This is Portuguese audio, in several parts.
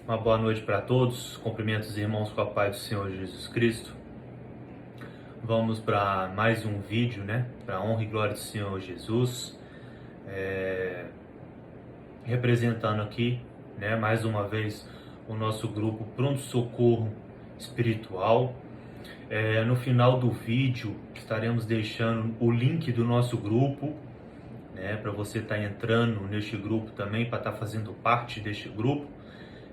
Uma boa noite para todos. Cumprimentos os irmãos com a paz do Senhor Jesus Cristo. Vamos para mais um vídeo, para a honra e glória do Senhor Jesus. Representando aqui, mais uma vez o nosso grupo Pronto Socorro Espiritual. No final do vídeo estaremos deixando o link do nosso grupo, para você estar entrando neste grupo também, para estar fazendo parte deste grupo.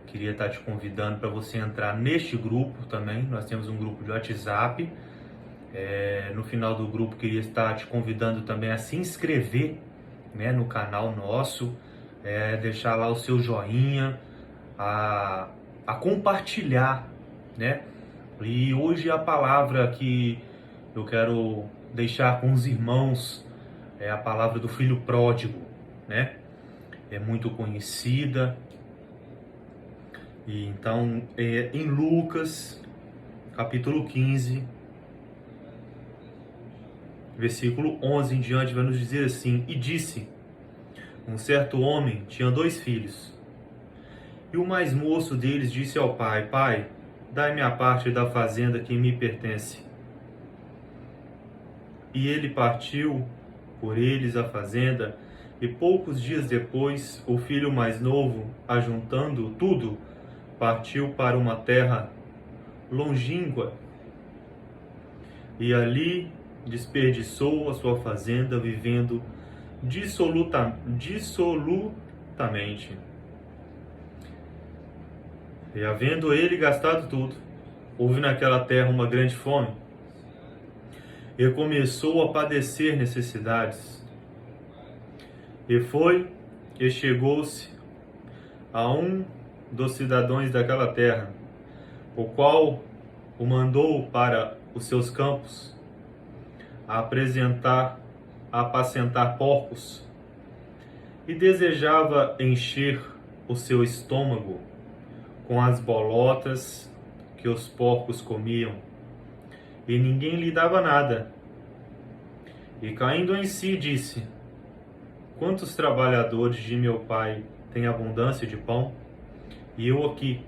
Queria estar te convidando para você entrar neste grupo também. Nós temos um grupo de WhatsApp. No final do grupo, queria estar te convidando também a se inscrever, no canal nosso, deixar lá o seu joinha, a compartilhar, E hoje a palavra que eu quero deixar com os irmãos é a palavra do filho pródigo, É muito conhecida. E então, em Lucas, capítulo 15, versículo 11 em diante, vai nos dizer assim: E disse, um certo homem tinha 2 filhos. E o mais moço deles disse ao pai: Pai, dai-me a parte da fazenda que me pertence. E ele partiu por eles a fazenda, e poucos dias depois, o filho mais novo, ajuntando tudo, partiu para uma terra longínqua, e ali desperdiçou a sua fazenda, vivendo dissolutamente. E havendo ele gastado tudo, houve naquela terra uma grande fome, e começou a padecer necessidades. E foi que chegou-se a um dos cidadãos daquela terra, o qual o mandou para os seus campos a apacentar porcos, e desejava encher o seu estômago com as bolotas que os porcos comiam, e ninguém lhe dava nada. E caindo em si, disse: Quantos trabalhadores de meu pai têm abundância de pão, e eu aqui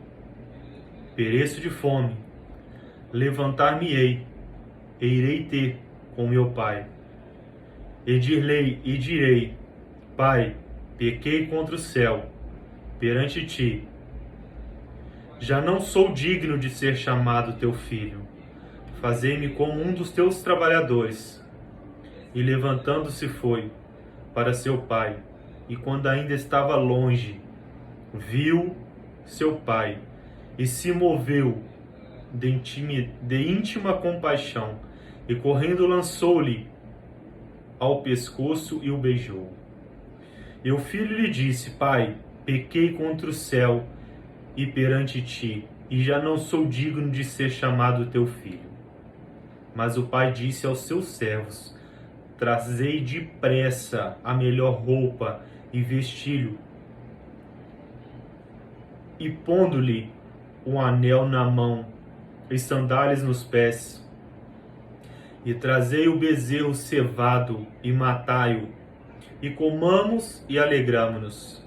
pereço de fome. Levantar-me-ei, e irei ter com meu pai, e direi: Pai, pequei contra o céu, perante ti. Já não sou digno de ser chamado teu filho. Fazei-me como um dos teus trabalhadores. E levantando-se foi para seu pai, e quando ainda estava longe, viu seu pai, e se moveu de íntima compaixão, e correndo lançou-lhe ao pescoço e o beijou. E o filho lhe disse: Pai, pequei contra o céu e perante ti, e já não sou digno de ser chamado teu filho. Mas o pai disse aos seus servos: Trazei depressa a melhor roupa e vestilho, e pondo-lhe um anel na mão e sandálias nos pés, e trazei o bezerro cevado e matai-o, e comamos e alegramo-nos,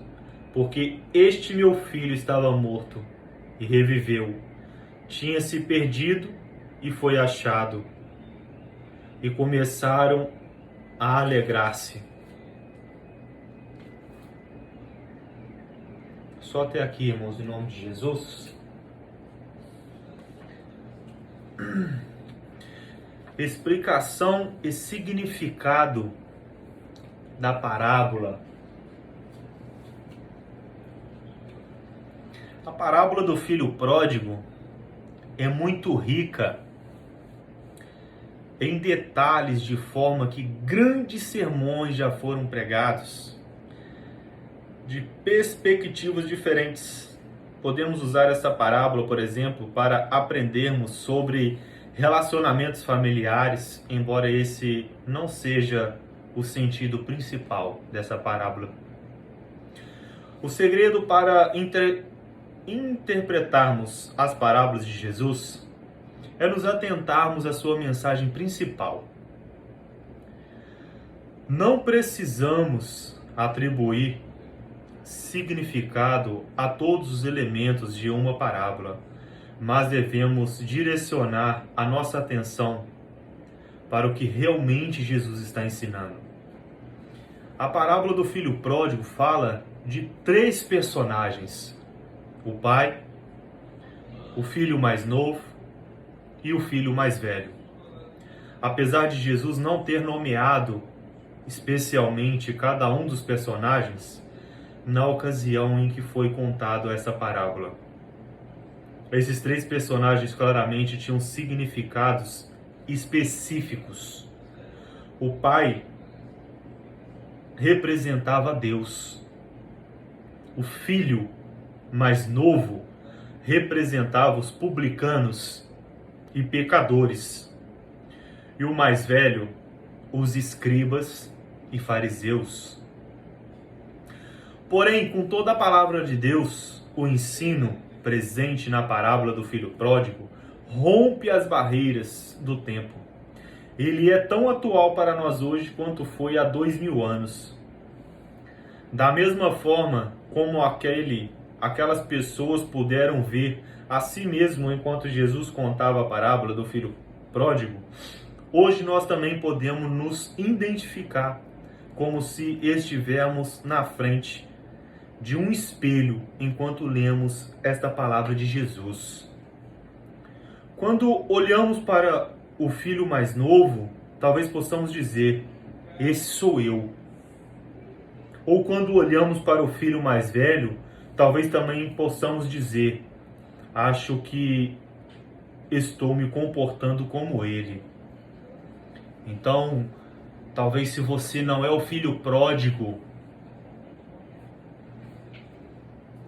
porque este meu filho estava morto e reviveu, tinha se perdido e foi achado. E começaram a alegrar-se. Só até aqui, irmãos, em nome de Jesus. Explicação e significado da parábola. A parábola do filho pródigo é muito rica em detalhes, de forma que grandes sermões já foram pregados, de perspectivas diferentes. Podemos usar essa parábola, por exemplo, para aprendermos sobre relacionamentos familiares, embora esse não seja o sentido principal dessa parábola. O segredo para interpretarmos as parábolas de Jesus é nos atentarmos à sua mensagem principal. Não precisamos atribuir significado a todos os elementos de uma parábola, mas devemos direcionar a nossa atenção para o que realmente Jesus está ensinando. A parábola do filho pródigo fala de 3 personagens: o pai, o filho mais novo e o filho mais velho. Apesar de Jesus não ter nomeado especialmente cada um dos personagens, na ocasião em que foi contado essa parábola, esses 3 personagens claramente tinham significados específicos. O pai representava Deus. O filho mais novo representava os publicanos e pecadores. E o mais velho, os escribas e fariseus. Porém, com toda a palavra de Deus, o ensino presente na parábola do filho pródigo rompe as barreiras do tempo. Ele é tão atual para nós hoje quanto foi há 2000 anos. Da mesma forma como aquelas pessoas puderam ver a si mesmo enquanto Jesus contava a parábola do filho pródigo, hoje nós também podemos nos identificar como se estivermos na frente de um espelho enquanto lemos esta palavra de Jesus. Quando olhamos para o filho mais novo, talvez possamos dizer: esse sou eu. Ou quando olhamos para o filho mais velho, talvez também possamos dizer: acho que estou me comportando como ele. Então, talvez se você não é o filho pródigo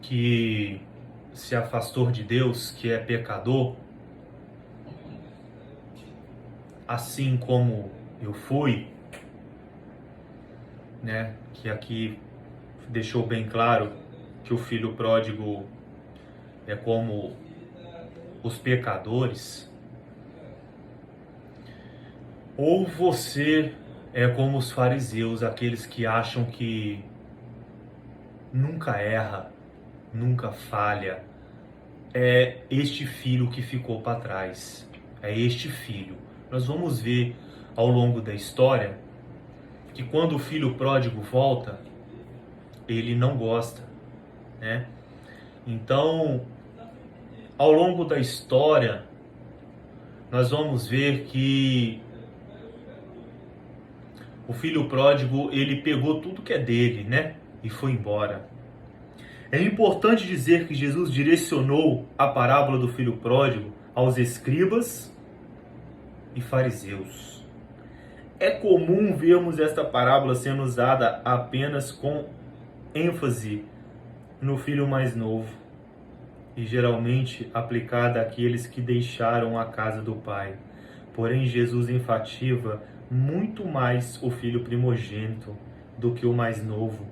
que se afastou de Deus, que é pecador, assim como eu fui, né? Que aqui deixou bem claro que o filho pródigo é como os pecadores. Ou você é como os fariseus, aqueles que acham que nunca erra, nunca falha. É este filho que ficou para trás. É este filho. Nós vamos ver ao longo da história que quando o filho pródigo volta, ele não gosta, né? Então, ao longo da história, nós vamos ver que o filho pródigo, ele pegou tudo que é dele, né? E foi embora. É importante dizer que Jesus direcionou a parábola do filho pródigo aos escribas e fariseus. É comum vermos esta parábola sendo usada apenas com ênfase no filho mais novo e geralmente aplicada àqueles que deixaram a casa do pai. Porém, Jesus enfatiza muito mais o filho primogênito do que o mais novo,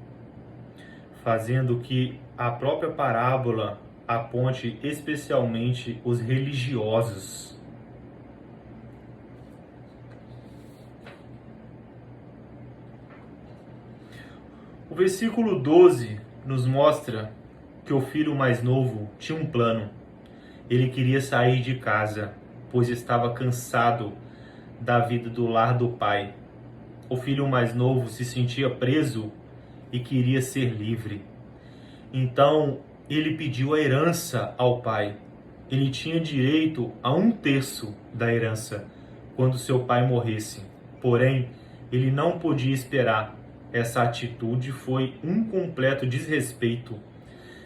fazendo que a própria parábola aponte especialmente os religiosos. O versículo 12 nos mostra que o filho mais novo tinha um plano. Ele queria sair de casa, pois estava cansado da vida do lar do pai. O filho mais novo se sentia preso e queria ser livre. Então, ele pediu a herança ao pai. Ele tinha direito a 1/3 da herança quando seu pai morresse. Porém, ele não podia esperar. Essa atitude foi um completo desrespeito.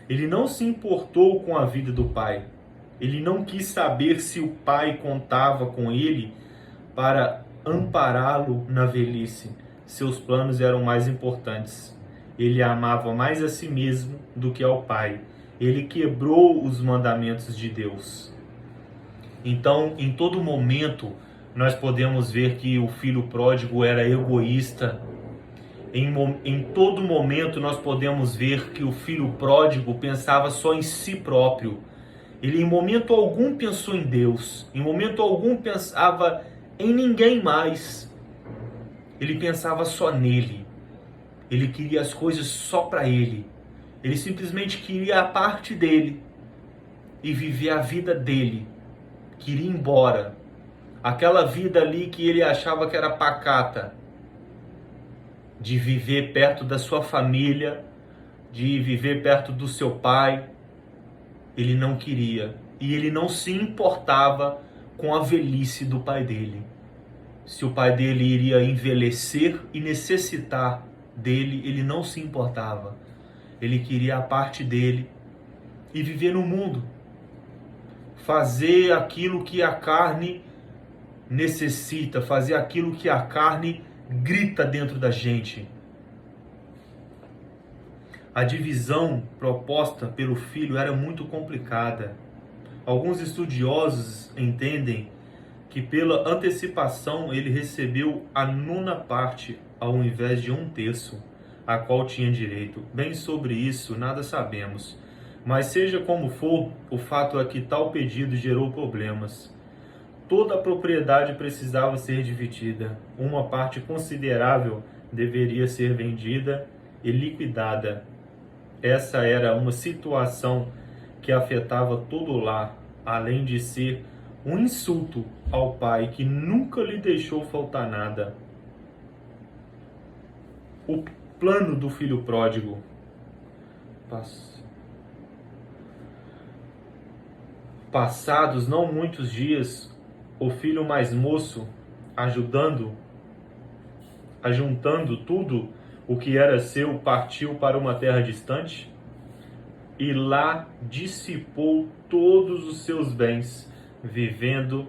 Ele não se importou com a vida do pai. Ele não quis saber se o pai contava com ele para ampará-lo na velhice. Seus planos eram mais importantes. Ele amava mais a si mesmo do que ao pai. Ele quebrou os mandamentos de Deus. Então, em todo momento, nós podemos ver que o filho pródigo era egoísta. Em todo momento, nós podemos ver que o filho pródigo pensava só em si próprio. Ele, em momento algum, pensou em Deus. Em momento algum, pensava em ninguém mais. Ele pensava só nele. Ele queria as coisas só para ele. Ele simplesmente queria a parte dele e viver a vida dele. Queria ir embora. Aquela vida ali que ele achava que era pacata, de viver perto da sua família, de viver perto do seu pai, ele não queria. E ele não se importava com a velhice do pai dele. Se o pai dele iria envelhecer e necessitar dele, ele não se importava. Ele queria a parte dele e viver no mundo. Fazer aquilo que a carne necessita, fazer aquilo que a carne grita dentro da gente. A divisão proposta pelo filho era muito complicada. Alguns estudiosos entendem que pela antecipação ele recebeu a nona parte ao invés de um terço, a qual tinha direito. Bem sobre isso nada sabemos, mas seja como for, o fato é que tal pedido gerou problemas. Toda a propriedade precisava ser dividida. Uma parte considerável deveria ser vendida e liquidada. Essa era uma situação que afetava todo o lar, além de ser um insulto ao pai que nunca lhe deixou faltar nada. O plano do filho pródigo. Passados não muitos dias, o filho mais moço, ajuntando tudo o que era seu, partiu para uma terra distante e lá dissipou todos os seus bens, vivendo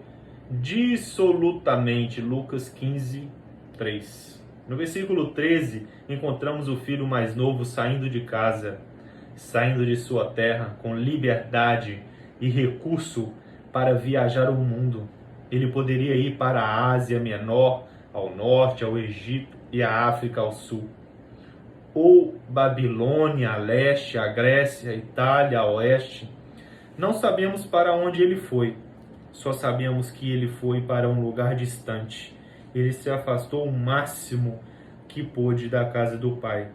dissolutamente. Lucas 15, 3. No versículo 13, encontramos o filho mais novo saindo de casa, saindo de sua terra com liberdade e recurso para viajar o mundo. Ele poderia ir para a Ásia Menor, ao norte, ao Egito e à África ao sul, ou Babilônia a leste, a Grécia, a Itália a oeste. Não sabemos para onde ele foi, só sabemos que ele foi para um lugar distante. Ele se afastou o máximo que pôde da casa do pai.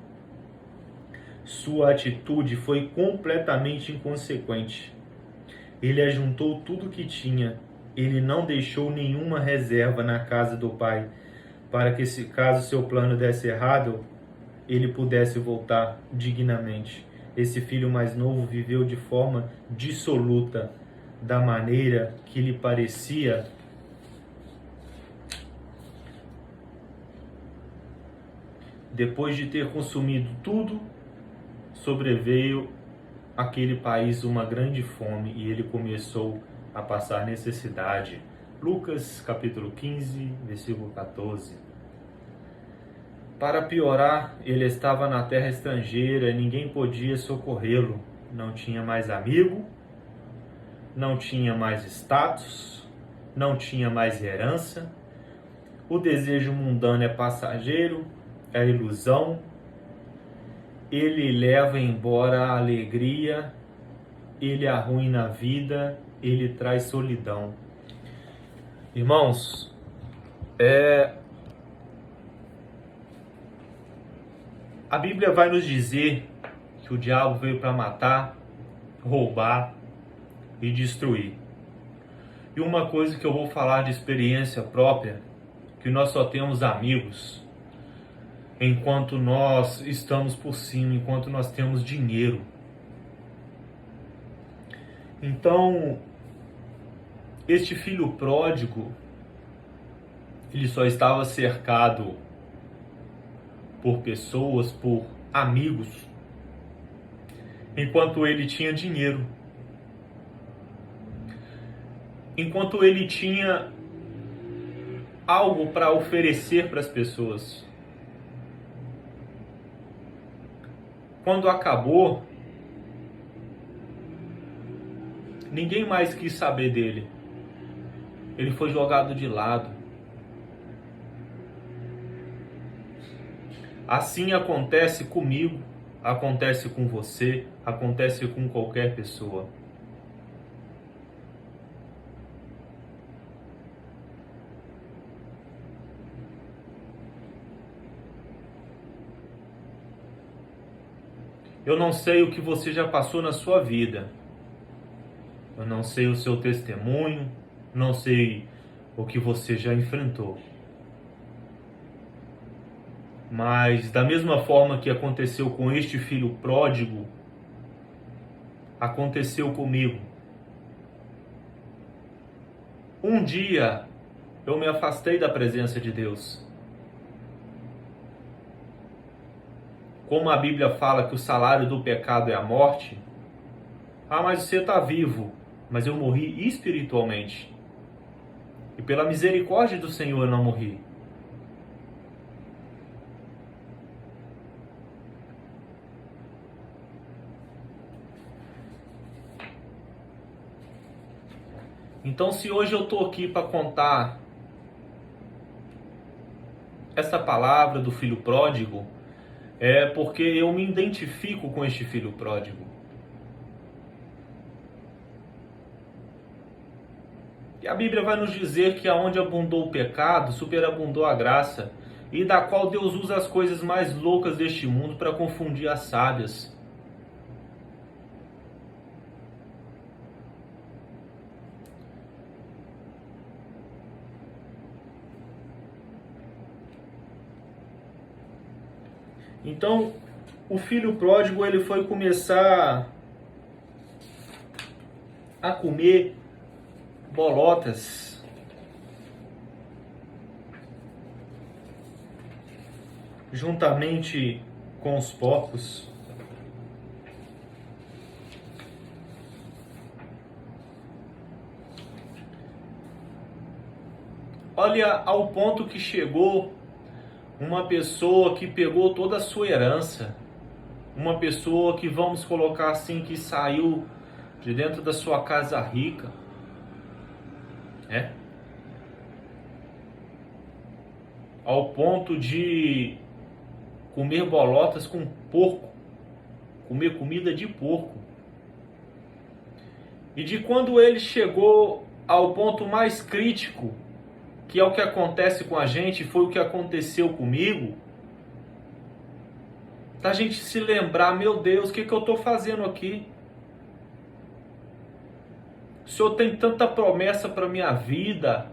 Sua atitude foi completamente inconsequente. Ele ajuntou tudo que tinha. Ele não deixou nenhuma reserva na casa do pai, para que, se caso seu plano desse errado, ele pudesse voltar dignamente. Esse filho mais novo viveu de forma dissoluta, da maneira que lhe parecia. Depois de ter consumido tudo, sobreveio àquele país uma grande fome e ele começou a passar necessidade. Lucas capítulo 15, versículo 14. Para piorar, ele estava na terra estrangeira e ninguém podia socorrê-lo. Não tinha mais amigo, não tinha mais status, não tinha mais herança. O desejo mundano é passageiro, é ilusão. Ele leva embora a alegria, ele arruína a vida, ele traz solidão. Irmãos, a Bíblia vai nos dizer que o diabo veio para matar, roubar e destruir. E uma coisa que eu vou falar de experiência própria, que nós só temos amigos enquanto nós estamos por cima, enquanto nós temos dinheiro. Então, este filho pródigo, ele só estava cercado por pessoas, por amigos, enquanto ele tinha dinheiro. Enquanto ele tinha algo para oferecer para as pessoas. Quando acabou, ninguém mais quis saber dele. Ele foi jogado de lado. Assim acontece comigo, acontece com você, acontece com qualquer pessoa. Eu não sei o que você já passou na sua vida. Eu não sei o seu testemunho, não sei o que você já enfrentou. Mas da mesma forma que aconteceu com este filho pródigo, aconteceu comigo. Um dia eu me afastei da presença de Deus. Como a Bíblia fala que o salário do pecado é a morte, mas você está vivo, mas eu morri espiritualmente. E pela misericórdia do Senhor eu não morri. Então, se hoje eu estou aqui para contar essa palavra do filho pródigo, é porque eu me identifico com este filho pródigo. E a Bíblia vai nos dizer que aonde abundou o pecado, superabundou a graça, e da qual Deus usa as coisas mais loucas deste mundo para confundir as sábias. Então, o filho pródigo, ele foi começar a comer bolotas. Juntamente com os porcos. Olha ao ponto que chegou uma pessoa que pegou toda a sua herança, uma pessoa que, vamos colocar assim, que saiu de dentro da sua casa rica, ao ponto de comer bolotas com porco, comer comida de porco. E de quando ele chegou ao ponto mais crítico, que é o que acontece com a gente, foi o que aconteceu comigo, da gente se lembrar, meu Deus, o que eu estou fazendo aqui? O Senhor tem tanta promessa para a minha vida.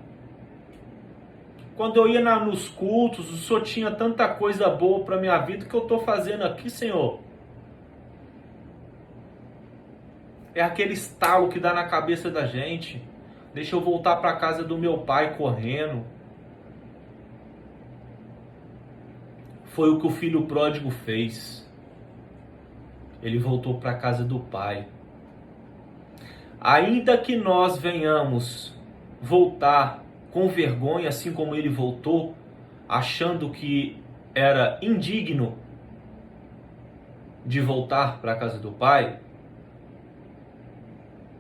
Quando eu ia nos cultos, o Senhor tinha tanta coisa boa para a minha vida. O que eu estou fazendo aqui, Senhor? É aquele estalo que dá na cabeça da gente. Deixa eu voltar para a casa do meu pai correndo. Foi o que o filho pródigo fez. Ele voltou para a casa do pai. Ainda que nós venhamos voltar com vergonha, assim como ele voltou, achando que era indigno de voltar para a casa do pai,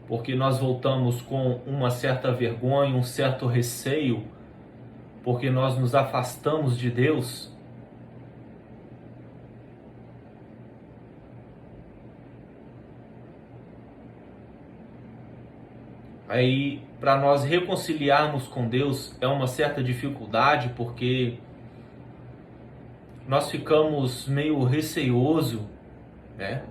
porque nós voltamos com uma certa vergonha, um certo receio, porque nós nos afastamos de Deus. Aí, para nós reconciliarmos com Deus, é uma certa dificuldade, porque nós ficamos meio receoso,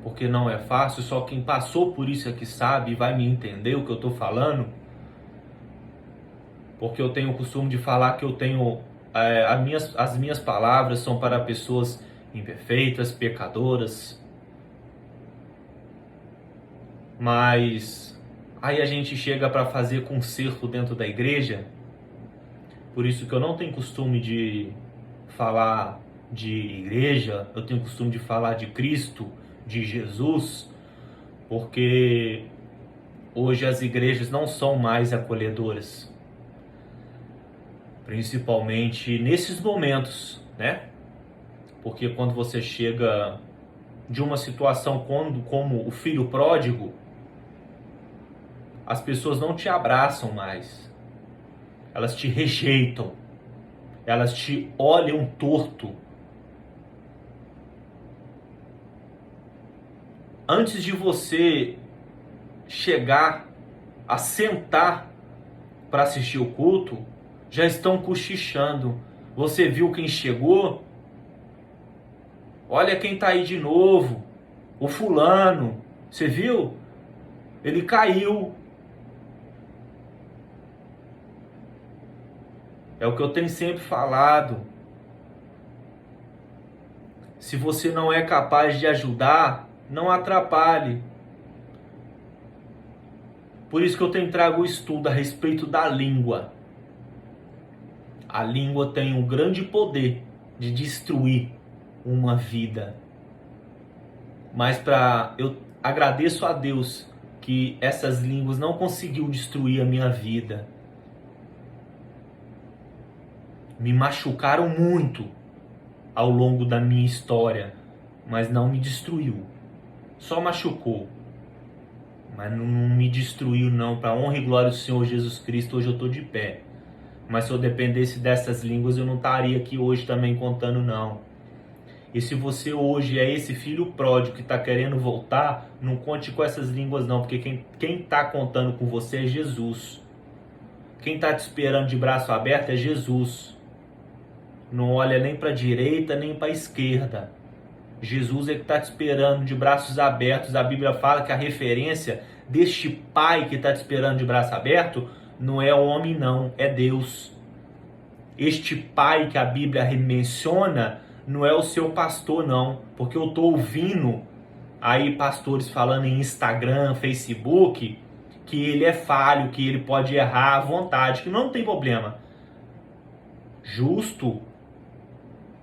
porque não é fácil, só quem passou por isso é que sabe e vai me entender o que eu estou falando. Porque eu tenho o costume de falar que eu tenho, as minhas palavras são para pessoas imperfeitas, pecadoras. Mas aí a gente chega para fazer conserto dentro da igreja. Por isso que eu não tenho costume de falar de igreja, eu tenho costume de falar de Cristo, de Jesus, porque hoje as igrejas não são mais acolhedoras. Principalmente nesses momentos, Porque quando você chega de uma situação como o filho pródigo, as pessoas não te abraçam mais. Elas te rejeitam. Elas te olham torto. Antes de você chegar a sentar para assistir o culto, já estão cochichando. Você viu quem chegou? Olha quem está aí de novo. O fulano, você viu? Ele caiu. É o que eu tenho sempre falado. Se você não é capaz de ajudar, não atrapalhe. Por isso que eu tenho trago o estudo a respeito da língua. A língua tem um grande poder de destruir uma vida. Mas eu agradeço a Deus que essas línguas não conseguiu destruir a minha vida. Me machucaram muito ao longo da minha história, mas não me destruiu. Só machucou, mas não me destruiu não. Para honra e glória do Senhor Jesus Cristo, hoje eu estou de pé. Mas se eu dependesse dessas línguas, eu não estaria aqui hoje também contando não. E se você hoje é esse filho pródigo que está querendo voltar, não conte com essas línguas não, porque quem está contando com você é Jesus. Quem está te esperando de braço aberto é Jesus. Não olha nem para a direita, nem para a esquerda. Jesus é que está te esperando de braços abertos. A Bíblia fala que a referência deste Pai que está te esperando de braço aberto não é homem não, é Deus. Este Pai que a Bíblia menciona não é o seu pastor não, porque eu estou ouvindo aí pastores falando em Instagram, Facebook, que ele é falho, que ele pode errar à vontade, que não tem problema. Justo.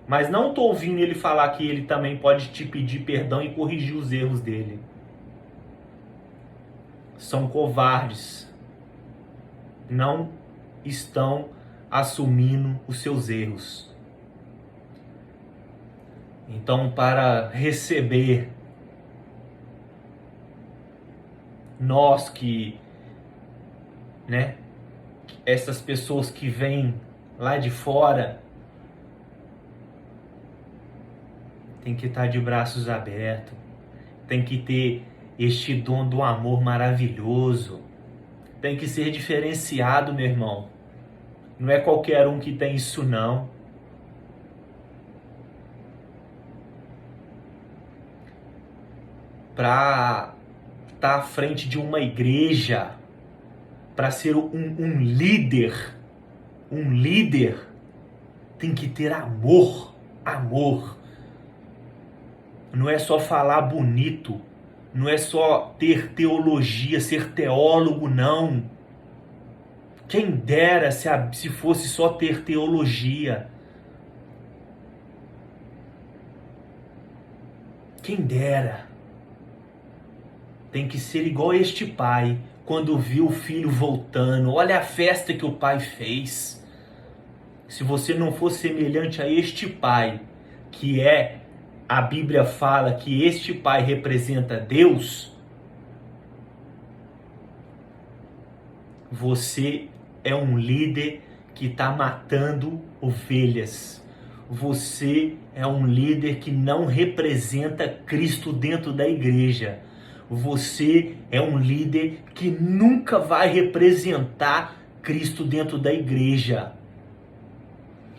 Mas não estou ouvindo ele falar que ele também pode te pedir perdão e corrigir os erros dele. São covardes. Não estão assumindo os seus erros. Então, para receber nós que, essas pessoas que vêm lá de fora, tem que estar de braços abertos, tem que ter este dom do amor maravilhoso, tem que ser diferenciado, meu irmão. Não é qualquer um que tem isso não. Para estar à frente de uma igreja, para ser um líder, tem que ter amor. Não é só falar bonito, não é só ter teologia, ser teólogo, não. Quem dera se fosse só ter teologia. Quem dera. Tem que ser igual este pai, quando viu o filho voltando. Olha a festa que o pai fez. Se você não for semelhante a este pai, que a Bíblia fala que este pai representa Deus, você é um líder que está matando ovelhas. Você é um líder que não representa Cristo dentro da igreja. Você é um líder que nunca vai representar Cristo dentro da igreja.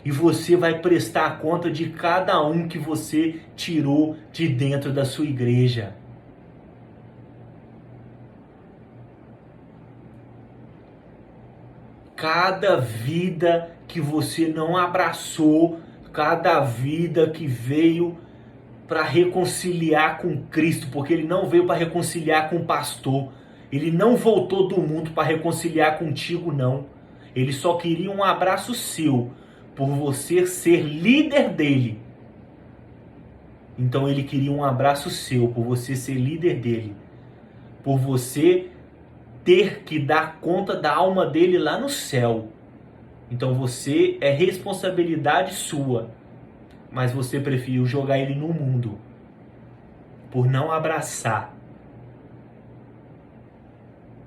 E você vai prestar conta de cada um que você tirou de dentro da sua igreja. Cada vida que você não abraçou, cada vida que veio para reconciliar com Cristo, porque ele não veio para reconciliar com o pastor. Ele não voltou do mundo para reconciliar contigo, não. Ele só queria um abraço seu, por você ser líder dele. Então ele queria um abraço seu, por você ser líder dele. Por você ter que dar conta da alma dele lá no céu. Então você é responsabilidade sua. Mas você preferiu jogar ele no mundo por não abraçar.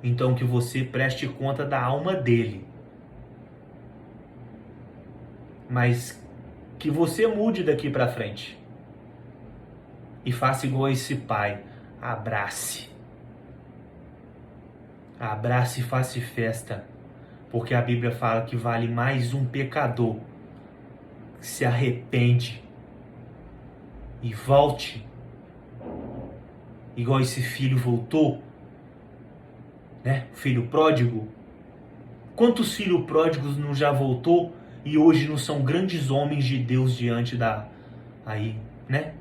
Então que você preste conta da alma dele. Mas que você mude daqui para frente. E faça igual a esse pai. Abrace. Abrace e faça festa. Porque a Bíblia fala que vale mais um pecador que se arrepende e volte igual esse filho voltou, né? O filho pródigo. Quantos filhos pródigos não já voltou e hoje não são grandes homens de Deus diante da... aí, né?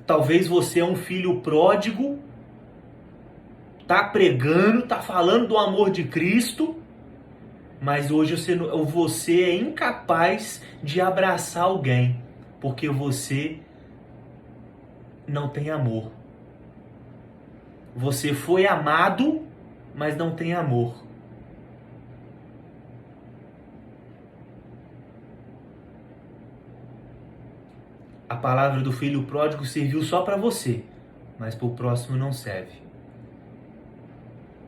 Talvez você é um filho pródigo, tá pregando, tá falando do amor de Cristo, mas hoje você é incapaz de abraçar alguém, porque você não tem amor. Você foi amado, mas não tem amor. A palavra do filho pródigo serviu só para você, mas para o próximo não serve.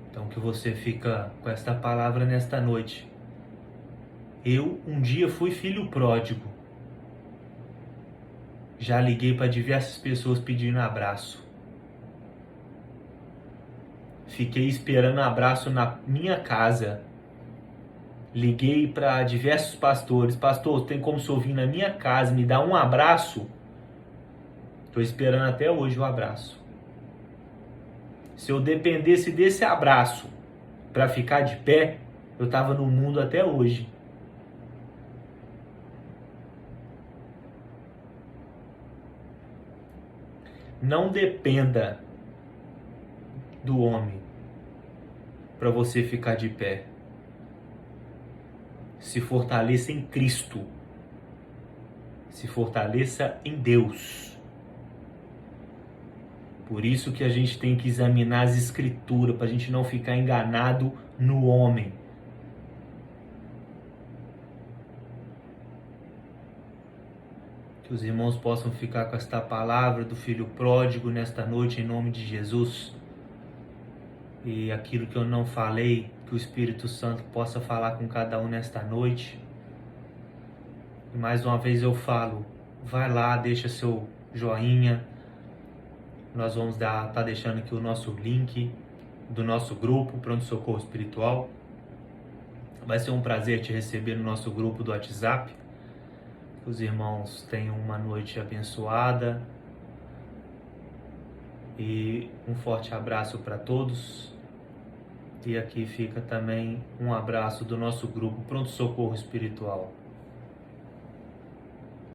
Então que você fica com esta palavra nesta noite. Eu um dia fui filho pródigo. Já liguei para diversas pessoas pedindo abraço. Fiquei esperando abraço na minha casa. Liguei para diversos pastores. Pastor, tem como o senhor vir na minha casa me dar um abraço? Estou esperando até hoje o abraço. Se eu dependesse desse abraço para ficar de pé, eu estava no mundo até hoje. Não dependa do homem para você ficar de pé. Se fortaleça em Cristo. Se fortaleça em Deus. Por isso que a gente tem que examinar as escrituras, para a gente não ficar enganado no homem. Que os irmãos possam ficar com esta palavra do filho pródigo nesta noite, em nome de Jesus. E aquilo que eu não falei, que o Espírito Santo possa falar com cada um nesta noite. E mais uma vez eu falo, vai lá, deixa seu joinha. Nós vamos tá deixando aqui o nosso link do nosso grupo, Pronto Socorro Espiritual. Vai ser um prazer te receber no nosso grupo do WhatsApp. Que os irmãos tenham uma noite abençoada. E um forte abraço para todos. E aqui fica também um abraço do nosso grupo Pronto Socorro Espiritual.